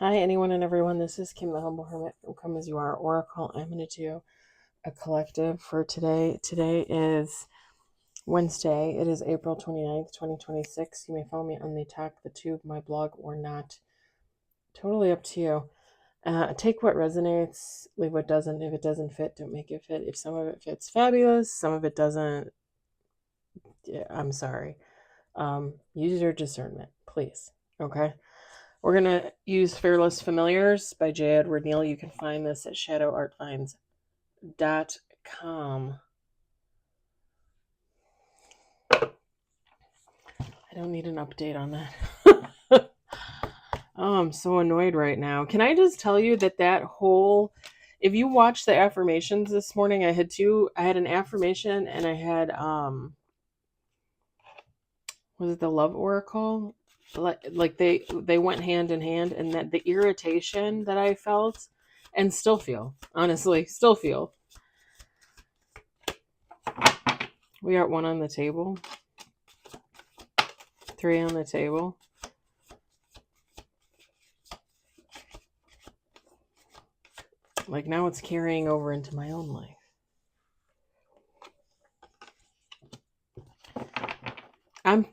Hi, anyone and everyone. This is Kim, the Humble Hermit from Come As You Are Oracle. I'm going to do a collective for today. Today is Wednesday. It is April 29th, 2026. You may follow me on the Talk the Tube, my blog, or not. Totally up to you. Take what resonates, leave what doesn't. If it doesn't fit, don't make it fit. If some of it fits, fabulous. Some of it doesn't, I'm sorry. Use your discernment, please. Okay? We're going to use Fearless Familiars by J. Edward Neal. You can find this at shadowartfinds.com. I don't need an update on that. Oh, I'm so annoyed right now. Can I just tell you that whole, if you watch the affirmations this morning, I had an affirmation and I had, was it the Love Oracle? Like they went hand in hand, and that the irritation that I felt and still feel, honestly, still feel. We got 1 on the table, 3 on the table. Like now it's carrying over into my own life. I'm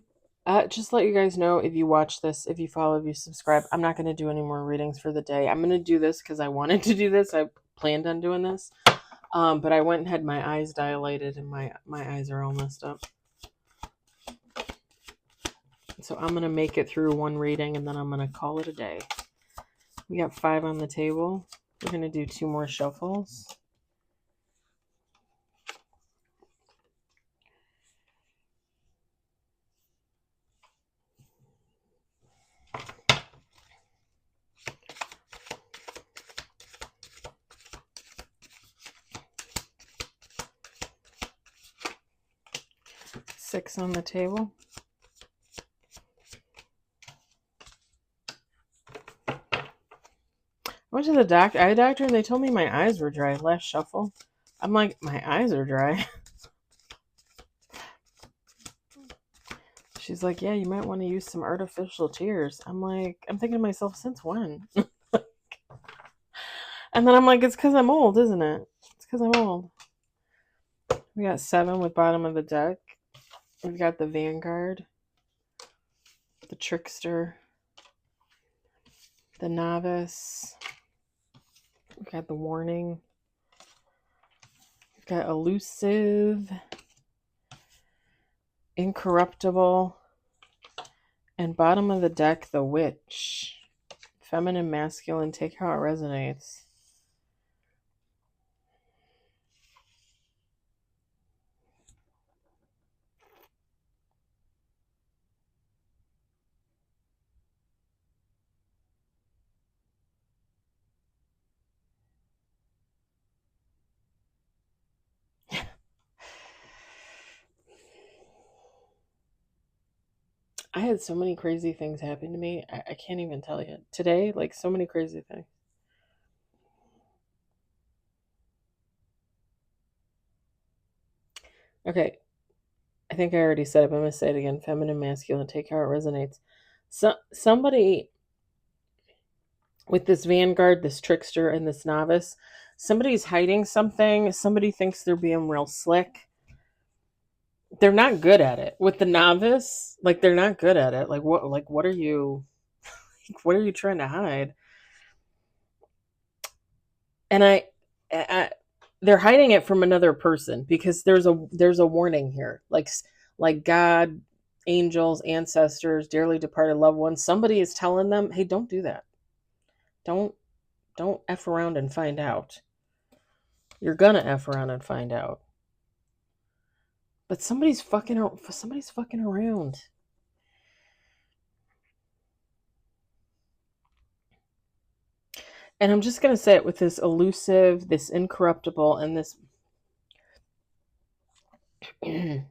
just let you guys know, if you watch this, if you follow, if you subscribe, I'm not going to do any more readings for the day. I'm going to do this because I wanted to do this. I planned on doing this. But I went and had my eyes dilated and my eyes are all messed up. So I'm going to make it through 1 reading and then I'm going to call it a day. We got 5 on the table. We're going to do 2 more shuffles. Six on the table. I went to the eye doctor, and they told me my eyes were dry last shuffle. I'm like, my eyes are dry. She's like, yeah, you might want to use some artificial tears. I'm like, I'm thinking to myself, since when? And then I'm like, it's because I'm old, isn't it? It's because I'm old. We got 7 with bottom of the deck. We've got the Vanguard, the Trickster, the Novice. We've got the Warning. We've got Elusive, Incorruptible, and bottom of the deck, the Witch. Feminine, masculine, take how it resonates. I had so many crazy things happen to me. I can't even tell you. Today, like so many crazy things. Okay. I think I already said it, but I'm going to say it again. Feminine, masculine, take how it resonates. So, somebody with this Vanguard, this Trickster, and this Novice, somebody's hiding something. Somebody thinks they're being real slick. They're not good at it. With the Novice, like they're not good at it. Like what are you trying to hide? And they're hiding it from another person because there's a warning here. Like God, angels, ancestors, dearly departed loved ones, somebody is telling them, "Hey, don't do that. Don't F around and find out. You're gonna F around and find out." But somebody's fucking around. And I'm just going to say it with this Elusive, this Incorruptible, and this... I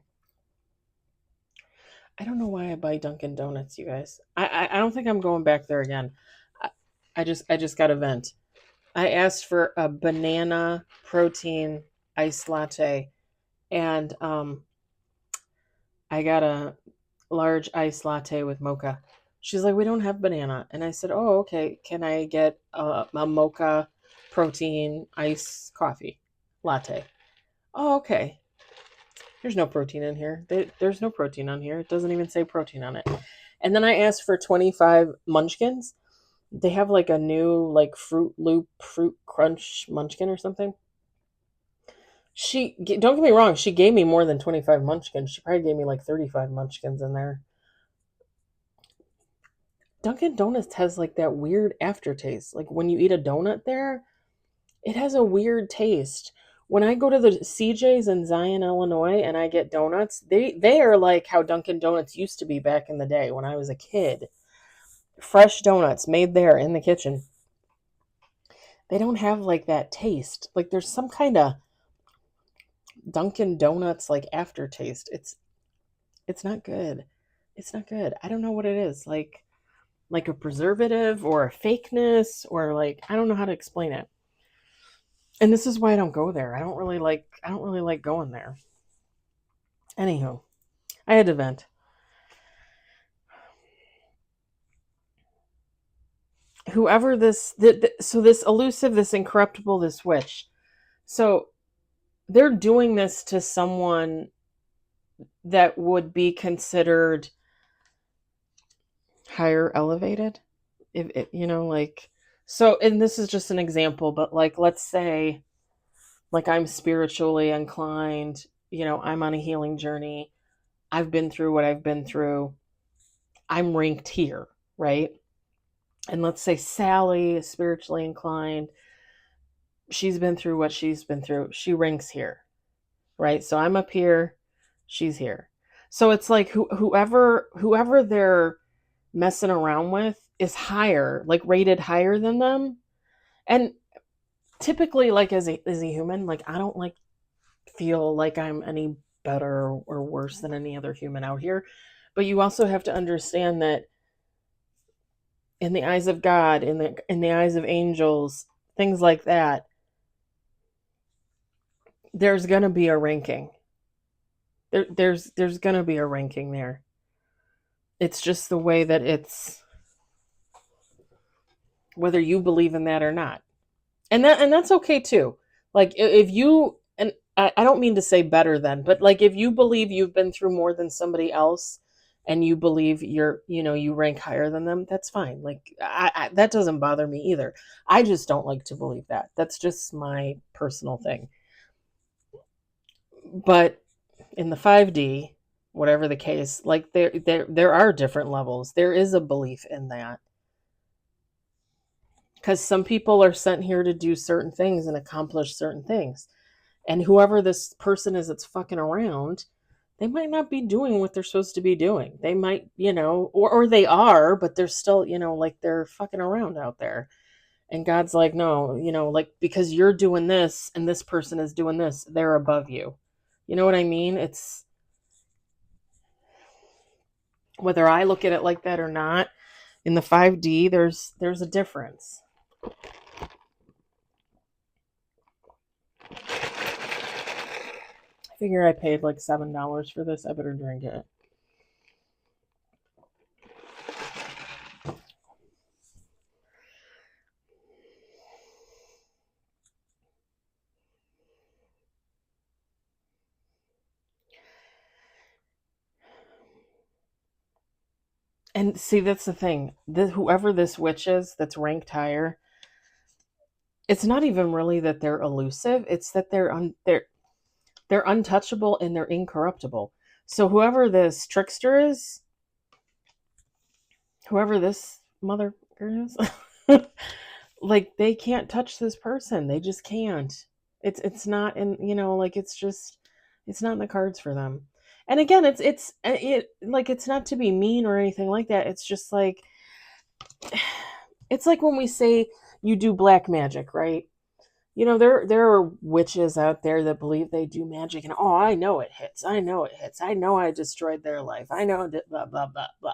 don't know why I buy Dunkin' Donuts, you guys. I don't think I'm going back there again. I just got a vent. I asked for a banana protein iced latte, and I got a large iced latte with mocha. She's like, we don't have banana. And I said, oh, okay. Can I get a mocha protein ice coffee latte? Oh, okay. There's no protein in here. There's no protein on here. It doesn't even say protein on it. And then I asked for 25 munchkins. They have like a new like Fruit Loop Fruit Crunch munchkin or something. Don't get me wrong, she gave me more than 25 munchkins. She probably gave me like 35 munchkins in there. Dunkin' Donuts has like that weird aftertaste. Like when you eat a donut there, it has a weird taste. When I go to the CJ's in Zion, Illinois, and I get donuts, they are like how Dunkin' Donuts used to be back in the day when I was a kid. Fresh donuts made there in the kitchen. They don't have like that taste. Like there's some kind of Dunkin' Donuts like aftertaste. It's not good. It's not good. I don't know what it is. Like a preservative or a fakeness or like I don't know how to explain it. And this is why I don't go there. I don't really like going there. Anywho, I had to vent. Whoever so this elusive, this incorruptible, this witch. So they're doing this to someone that would be considered higher elevated. If you know, like so, and this is just an example, but like let's say like I'm spiritually inclined, I'm on a healing journey. I've been through what I've been through. I'm ranked here, right? And let's say Sally is spiritually inclined. She's been through what she's been through. She ranks here, right? So I'm up here, she's here. So it's like whoever they're messing around with is higher, like rated higher than them. And typically, like as a human, like I don't like feel like I'm any better or worse than any other human out here. But you also have to understand that in the eyes of God, in the eyes of angels, things like that, there's gonna be a ranking. There's gonna be a ranking there. It's just the way that it's whether you believe in that or not. And that's okay too. Like if you and I don't mean to say better than, but like if you believe you've been through more than somebody else and you believe you rank higher than them, that's fine. Like that doesn't bother me either. I just don't like to believe that. That's just my personal thing. But in the 5D, whatever the case, like there are different levels. There is a belief in that. Because some people are sent here to do certain things and accomplish certain things. And whoever this person is that's fucking around, they might not be doing what they're supposed to be doing. They might, or they are, but they're still, like they're fucking around out there. And God's like, no, like because you're doing this and this person is doing this, they're above you. You know what I mean? It's whether I look at it like that or not, in the 5D, there's a difference. I figure I paid like $7 for this. I better drink it. And see, that's the thing. Whoever this witch is that's ranked higher, it's not even really that they're elusive. It's that they're untouchable and they're incorruptible. So whoever this trickster is, whoever this mother is, like they can't touch this person. They just can't. It's not in like it's not in the cards for them. And again, it like it's not to be mean or anything like that. It's just like it's like when we say you do black magic, right? There are witches out there that believe they do magic and oh, I know it hits. I know it hits. I know I destroyed their life. I know blah blah blah blah.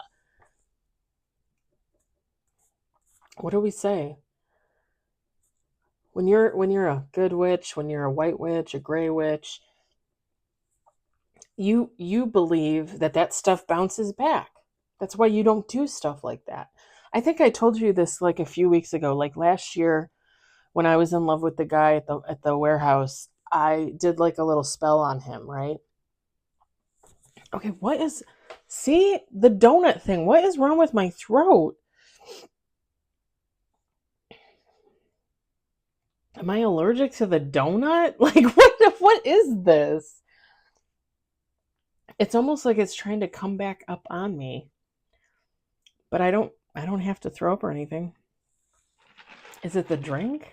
What do we say? When you're a good witch, when you're a white witch, a gray witch, you believe that stuff bounces back. That's why you don't do stuff like that. I think I told you this like a few weeks ago, like last year when I was in love with the guy at the warehouse. I did like a little spell on him, right? Okay, what is see the donut thing? What is wrong with my throat? Am I allergic to the donut? Like what is this? It's almost like it's trying to come back up on me. But I don't have to throw up or anything. Is it the drink?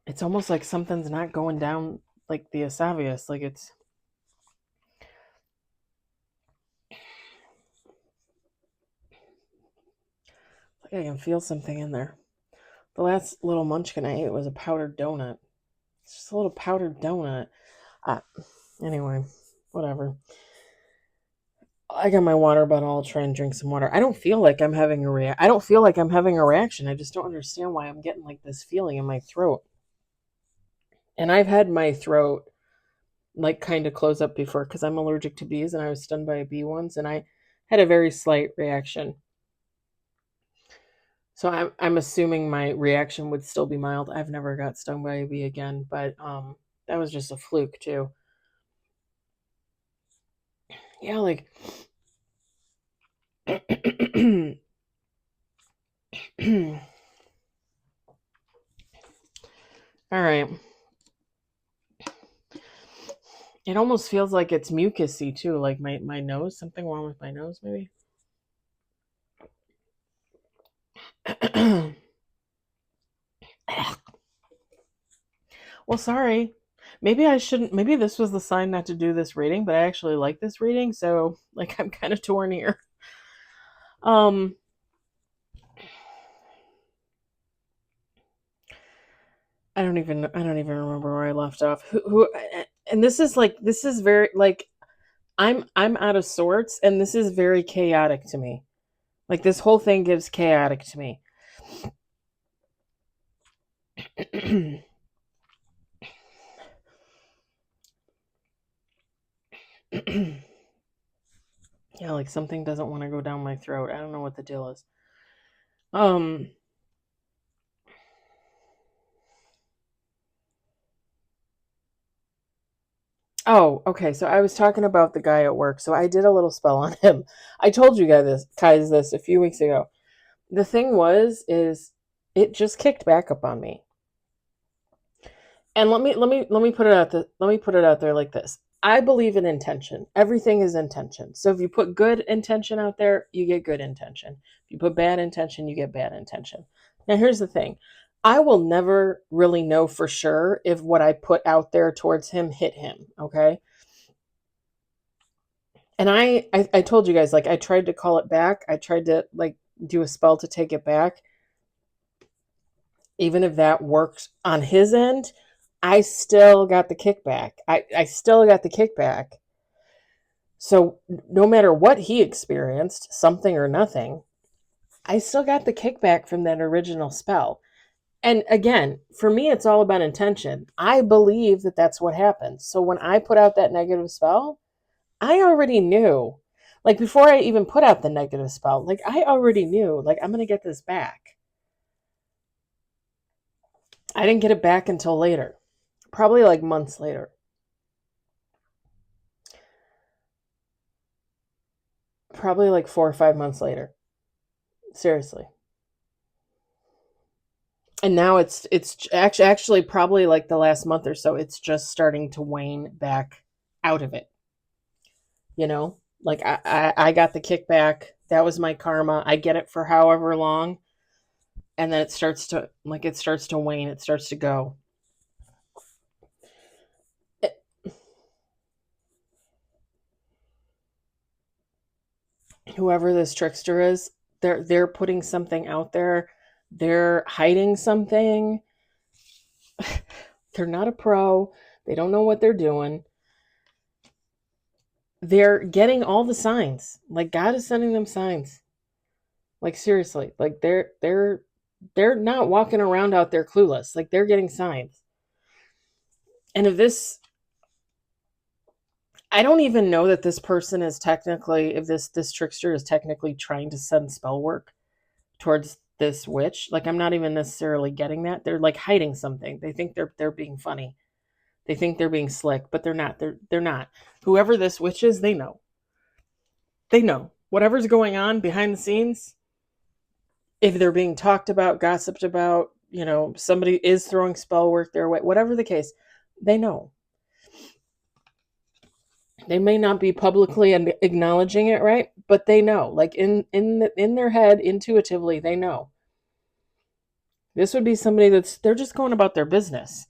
It's almost like something's not going down like the esophagus. Like it's like I can feel something in there. The last little munchkin I ate was a powdered donut. It's just a little powdered donut. Uh, anyway, whatever. I got my water bottle. I'll try and drink some water. I don't feel like I'm having a I don't feel like I'm having a reaction. I just don't understand why I'm getting like this feeling in my throat. And I've had my throat like kind of close up before because I'm allergic to bees and I was stung by a bee once and I had a very slight reaction. So I'm assuming my reaction would still be mild. I've never got stung by a bee again, but that was just a fluke too. Yeah, like all right. It almost feels like it's mucusy too, like my nose. Something wrong with my nose, maybe. Well, sorry. Maybe I shouldn't. Maybe this was the sign not to do this reading, but I actually like this reading, so like I'm kind of torn here. Um, I don't even remember where I left off. And this is very like I'm out of sorts, and this is very chaotic to me. Like this whole thing gives chaotic to me. Yeah, like something doesn't want to go down my throat. I don't know what the deal is. Um, oh, okay. So I was talking about the guy at work. So I did a little spell on him. I told you guys this a few weeks ago. The thing is it just kicked back up on me. And let me put it out let me put it out there like this. I believe in intention. Everything is intention. So if you put good intention out there, you get good intention. If you put bad intention, you get bad intention. Now here's the thing. I will never really know for sure if what I put out there towards him hit him, okay? And I told you guys like I tried to call it back. I tried to like do a spell to take it back. Even if that worked on his end, I still got the kickback. I still got the kickback. So no matter what he experienced, something or nothing, I still got the kickback from that original spell. And again, for me, it's all about intention. I believe that that's what happened. So when I put out that negative spell, I already knew. Like before I even put out the negative spell, like I already knew, like I'm going to get this back. I didn't get it back until later, probably like months later. Probably like 4 or 5 months later. Seriously. And now it's actually probably like the last month or so it's just starting to wane back out of it. You know, like I got the kickback. That was my karma. I get it for however long, and then it starts to wane. It starts to go. It, whoever this trickster is, they're putting something out there. They're hiding something. They're not a pro. They don't know what they're doing. They're getting all the signs. Like God is sending them signs. Like seriously, like they're not walking around out there clueless. Like they're getting signs. And I don't even know that this person is technically, if this trickster is technically trying to send spell work towards this witch. Like, I'm not even necessarily getting that. They're like hiding something. They think they're being funny. They think they're being slick, but they're not. They're not. Whoever this witch is, they know. They know. Whatever's going on behind the scenes, if they're being talked about, gossiped about, somebody is throwing spell work their way, whatever the case, they know. They may not be publicly acknowledging it, right? But they know. Like in their head, intuitively, they know. This would be somebody they're just going about their business.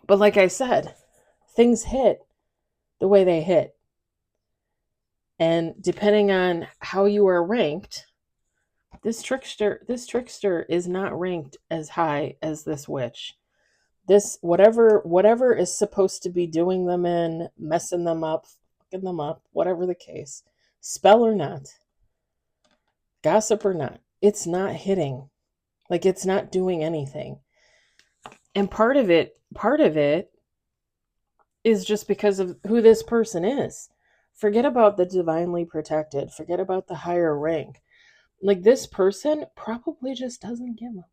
But like I said, things hit the way they hit. And depending on how you are ranked, this trickster is not ranked as high as this witch. This whatever is supposed to be doing them in, messing them up, fucking them up, whatever the case, spell or not, gossip or not, it's not hitting. Like, it's not doing anything. And part of it is just because of who this person is. Forget about the divinely protected. Forget about the higher rank. Like, this person probably just doesn't give a.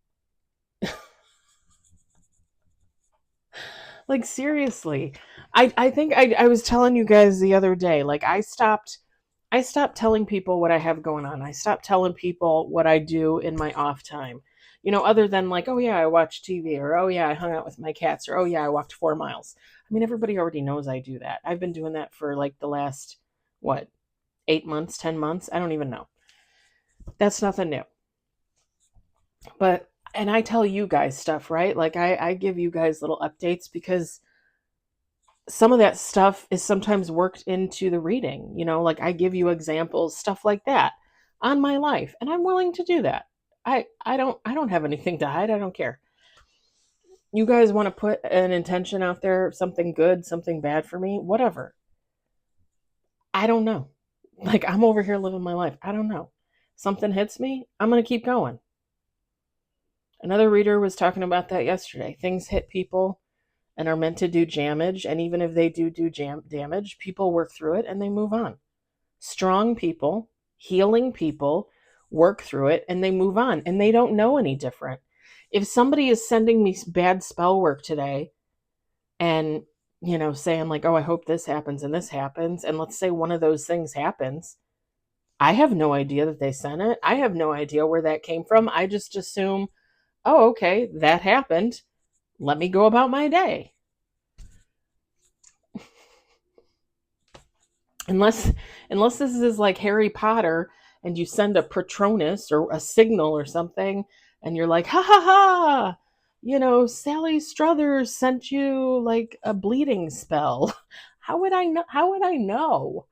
Like, seriously. I think I was telling you guys the other day, like, I stopped telling people what I have going on. I stopped telling people what I do in my off time. Other than like, oh yeah, I watch TV, or oh yeah, I hung out with my cats, or oh yeah, I walked 4 miles. I mean, everybody already knows I do that. I've been doing that for like the last, 8 months, 10 months? I don't even know. That's nothing new. And I tell you guys stuff, right? Like, I give you guys little updates because some of that stuff is sometimes worked into the reading. Like, I give you examples, stuff like that on my life, and I'm willing to do that. I don't have anything to hide. I don't care. You guys want to put an intention out there, something good, something bad for me, whatever. I don't know. Like, I'm over here living my life. I don't know. Something hits me, I'm going to keep going. Another reader was talking about that yesterday. Things hit people and are meant to do damage. And even if they do damage, people work through it and they move on. Strong people, healing people, work through it and they move on. And they don't know any different. If somebody is sending me bad spell work today and, saying like, oh, I hope this happens and this happens, and let's say one of those things happens, I have no idea that they sent it. I have no idea where that came from. I just assume, oh, okay, that happened. Let me go about my day. Unless this is like Harry Potter and you send a Patronus or a signal or something and you're like, ha ha ha, Sally Struthers sent you like a bleeding spell. How would I know?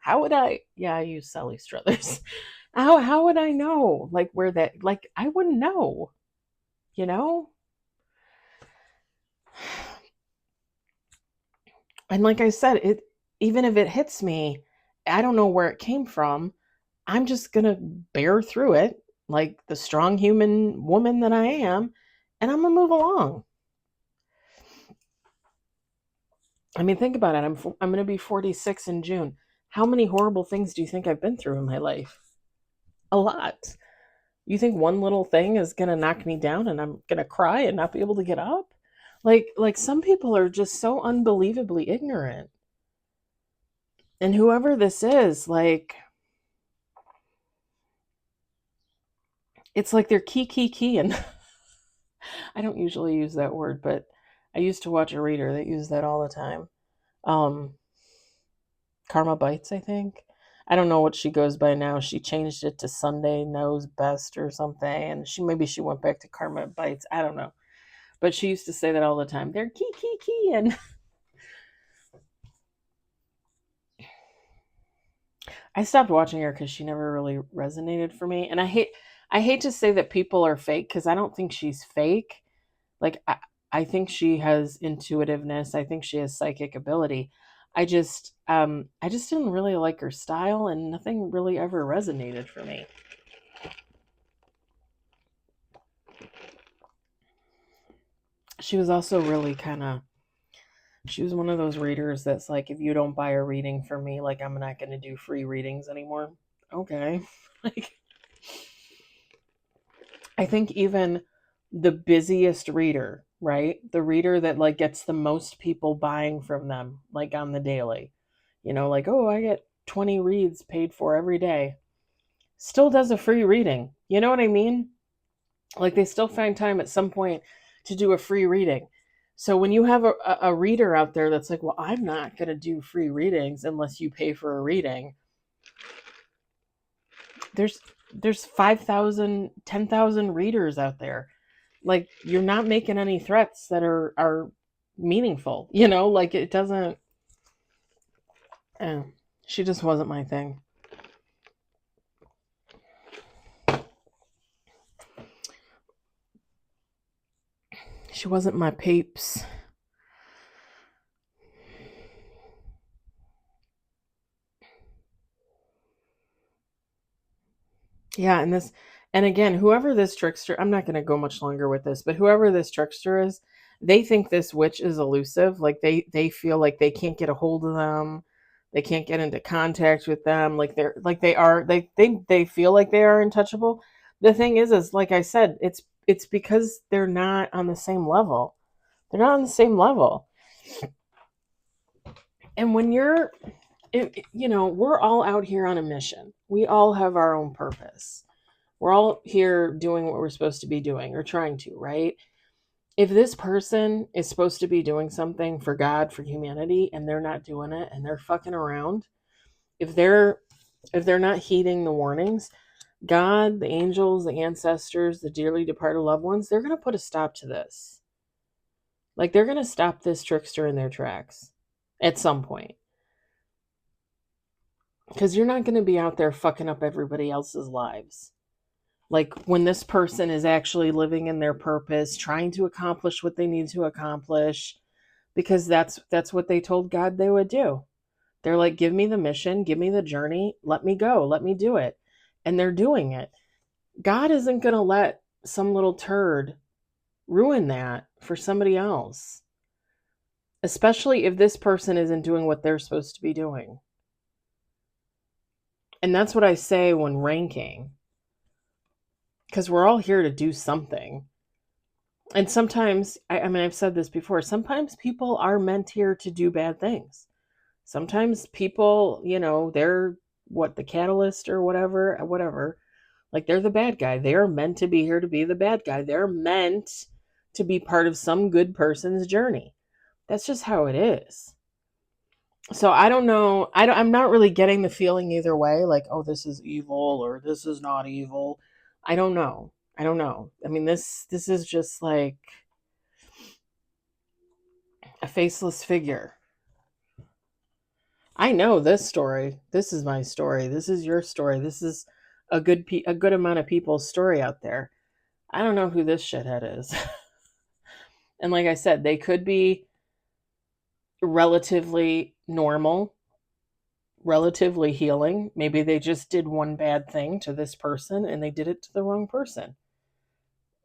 Yeah, I use Sally Struthers. How would I know? Like, where that, like, I wouldn't know, And like I said, even if it hits me, I don't know where it came from. I'm just going to bear through it like the strong human woman that I am, and I'm going to move along. I mean, think about it. I'm going to be 46 in June. How many horrible things do you think I've been through in my life? A lot. You think one little thing is going to knock me down and I'm going to cry and not be able to get up? Like some people are just so unbelievably ignorant. And whoever this is, like, it's like they're keying. I don't usually use that word, but I used to watch a reader that used that all the time. Karma Bites, I think. I don't know what she goes by now. She changed it to Sunday Knows Best or something, and she went back to Karma Bites. I don't know. But she used to say that all the time. They're keying. I stopped watching her because she never really resonated for me. And I hate to say that people are fake because I don't think she's fake. Like, I think she has intuitiveness. I think she has psychic ability. I just didn't really like her style, and nothing really ever resonated for me. She was also really kind of She was one of those readers that's like, if you don't buy a reading from me, like, I'm not going to do free readings anymore. Okay. Like, I think even the busiest reader, right? The reader that like gets the most people buying from them, like on the daily, like, oh, I get 20 reads paid for every day, still does a free reading. You know what I mean? Like, they still find time at some point to do a free reading. So when you have a reader out there that's like, well, I'm not going to do free readings unless you pay for a reading. There's 5,000, 10,000 readers out there. Like, you're not making any threats that are meaningful, like, it doesn't. She just wasn't my thing. She wasn't my peeps. Yeah, and again, whoever this trickster, I'm not going to go much longer with this, but whoever this trickster is, they think this witch is elusive. Like, they feel like they can't get a hold of them. They can't get into contact with them. Like, they feel like they are untouchable. The thing is like I said, it's because they're not on the same level. They're not on the same level. And when we're all out here on a mission. We all have our own purpose. We're all here doing what we're supposed to be doing, or trying to, right? If this person is supposed to be doing something for God, for humanity, and they're not doing it, and they're fucking around, if they're not heeding the warnings, God, the angels, the ancestors, the dearly departed loved ones, they're going to put a stop to this. Like, they're going to stop this trickster in their tracks at some point. Because you're not going to be out there fucking up everybody else's lives. Like, when this person is actually living in their purpose, trying to accomplish what they need to accomplish, because that's what they told God they would do. They're like, give me the mission, give me the journey, let me go, let me do it. And they're doing it. God isn't going to let some little turd ruin that for somebody else, especially if this person isn't doing what they're supposed to be doing. And that's what I say when ranking, because we're all here to do something. And sometimes, I mean, I've said this before, sometimes people are meant here to do bad things. Sometimes people, they're the catalyst or whatever. Like, they're the bad guy. They're meant to be here to be the bad guy. They're meant to be part of some good person's journey. That's just how it is. So I don't know. I'm not really getting the feeling either way, like, oh, this is evil or this is not evil. I don't know. I mean, this is just like a faceless figure. I know this story. This is my story. This is your story. This is a good amount of people's story out there. I don't know who this shithead is. And like I said, they could be relatively normal, relatively healing. Maybe they just did one bad thing to this person and they did it to the wrong person.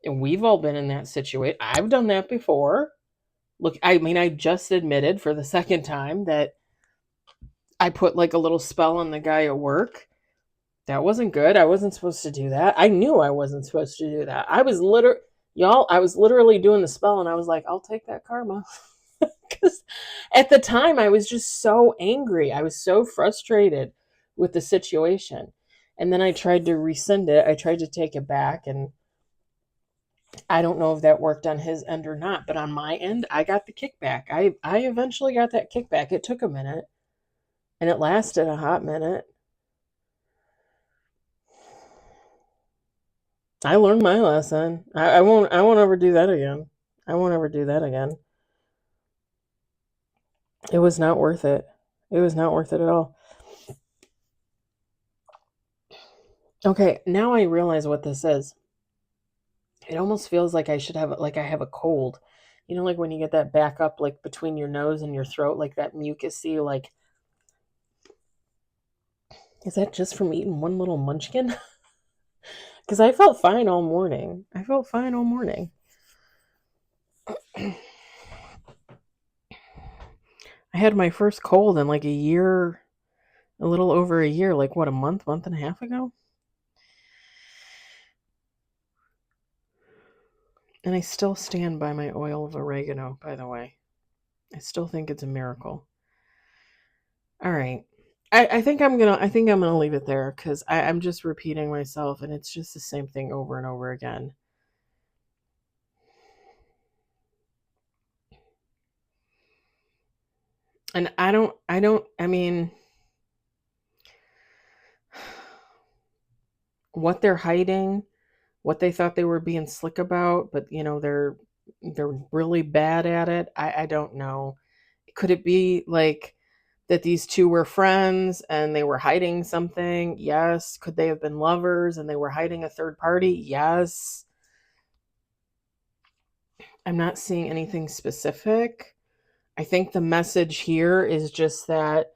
And we've all been in that situation. I've done that before. Look, I mean, I just admitted for the second time that I put like a little spell on the guy at work. That wasn't good. I wasn't supposed to do that. I knew I wasn't supposed to do that. I was literally doing the spell and I was like, I'll take that karma. Because at the time I was just so angry. I was so frustrated with the situation. And then I tried to rescind it. I tried to take it back, and I don't know if that worked on his end or not, but on my end, I got the kickback. I eventually got that kickback. It took a minute, and it lasted a hot minute. I learned my lesson. I won't ever do that again. I won't ever do that again. It was not worth it. It was not worth it at all. Okay, now I realize what this is. It almost feels like I have a cold. Like when you get that back up, like between your nose and your throat, like that mucusy, like, is that just from eating one little munchkin? Because I felt fine all morning. I had my first cold in like a year, a little over a year, like what, a month and a half ago? And I still stand by my oil of oregano, by the way. I still think it's a miracle. All right. I think I'm gonna leave it there because I'm just repeating myself and it's just the same thing over and over again. And I mean, what they're hiding, what they thought they were being slick about, but they're really bad at it. I don't know. Could it be like that these two were friends and they were hiding something? Yes. Could they have been lovers and they were hiding a third party? Yes. I'm not seeing anything specific. I think the message here is just that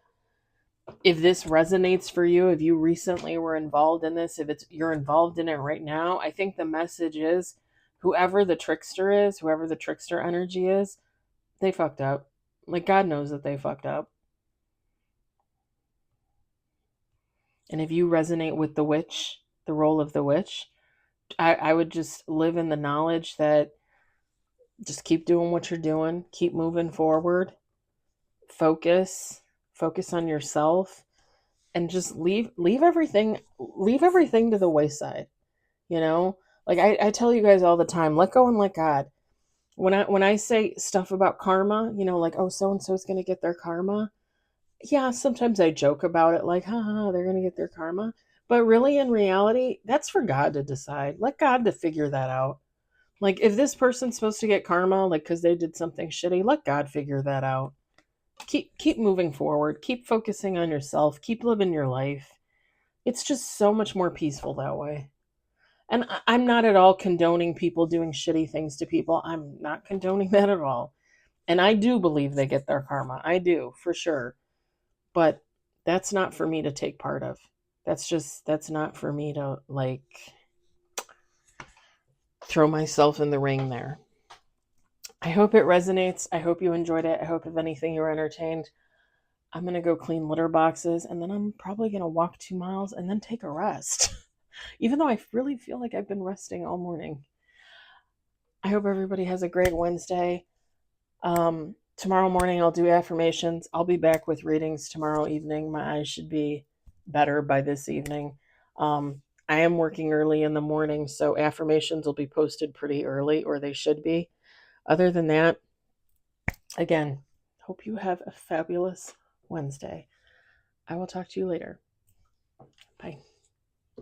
if this resonates for you, if you recently were involved in this, if it's you're involved in it right now, I think the message is whoever the trickster is, whoever the trickster energy is, they fucked up. Like God knows that they fucked up. And if you resonate with the witch, the role of the witch, I would just live in the knowledge that just keep doing what you're doing, keep moving forward, focus, focus on yourself, and just leave everything to the wayside. You know, like I tell you guys all the time, let go and let God. When I say stuff about karma, like, oh, so and so is going to get their karma. Yeah, sometimes I joke about it, like, haha, they're going to get their karma. But really, in reality, that's for God to decide. Let God to figure that out. Like, if this person's supposed to get karma, like, because they did something shitty, let God figure that out. Keep moving forward. Keep focusing on yourself. Keep living your life. It's just so much more peaceful that way. And I'm not at all condoning people doing shitty things to people. I'm not condoning that at all. And I do believe they get their karma. I do, for sure. But that's not for me to take part of. That's not for me to, like, throw myself in the ring there. I hope it resonates. I hope you enjoyed it. I hope, if anything, you were entertained. I'm going to go clean litter boxes and then I'm probably going to walk 2 miles and then take a rest. Even though I really feel like I've been resting all morning. I hope everybody has a great Wednesday. Tomorrow morning I'll do affirmations. I'll be back with readings tomorrow evening. My eyes should be better by this evening. I am working early in the morning, so affirmations will be posted pretty early, or they should be. Other than that, again, hope you have a fabulous Wednesday. I will talk to you later. Bye.